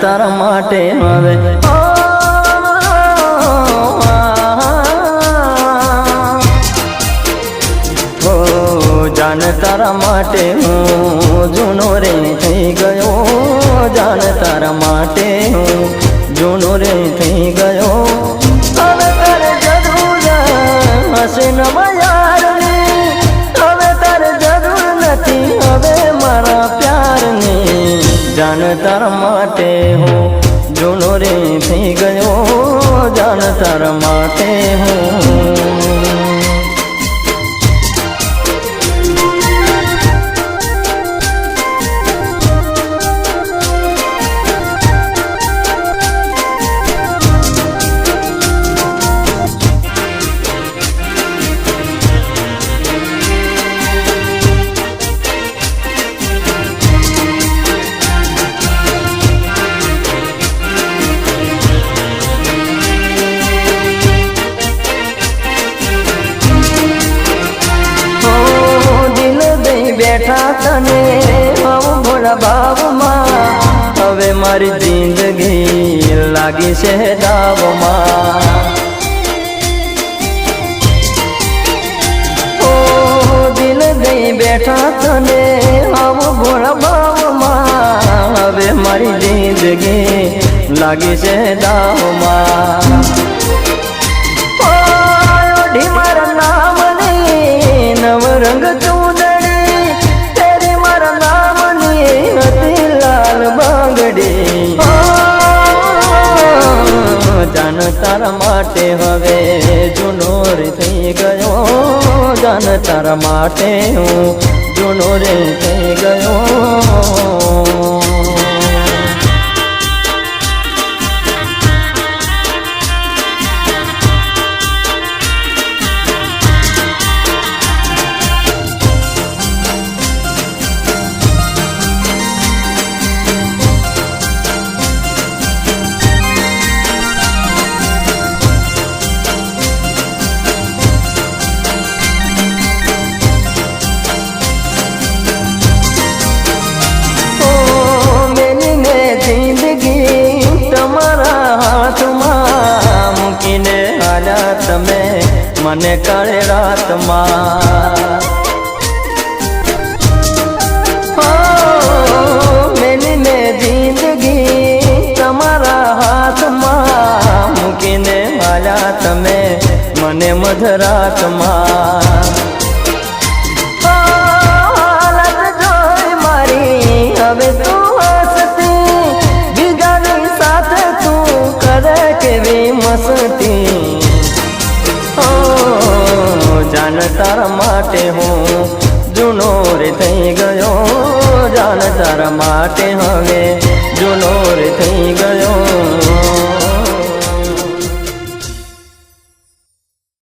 તારા માટે હવે જાન તારા માટે હું જૂનો રે થઈ ગયો, જાન તારા માટે હું જૂનો રે થઈ ગયો। હવે તારે જરૂર હશે નવા યારની, હવે તારે જરૂર નથી હવે મારા પ્યારની। જાન તારા માટે હું જૂનો રે થઈ ગયો, જાન તારા માટે હું બેઠા તને હું ભોળા ભાવમાં, હવે મારી જિંદગી લાગી છે દાવમાં। ઓ દિલ દઈ બેઠા તને હું ભોળા ભાવમાં, હવે મારી જિંદગી લાગી છે દાવમાં। ઓઢી મારા નામની નવરંગ જાન તારા માટે હવે જૂનો રે થઈ ગયો, જાન તારા માટે હું જૂનો રે થઈ ગયો। તમે મને કાળે રાતમાં મેલી મેં જિંદગી તમારા હાથમાં મૂકીને માલ્યા તમે મને મધરાતમાં। હાલત જોઈ મારી હવે તું હસતી, બીજાની સાથે તું કરે કેવી મસ્તી। જાન તારા માટે હું જૂનો રે થઈ ગયો, જાન તારા માટે હવે જૂનો રે થઈ ગયો।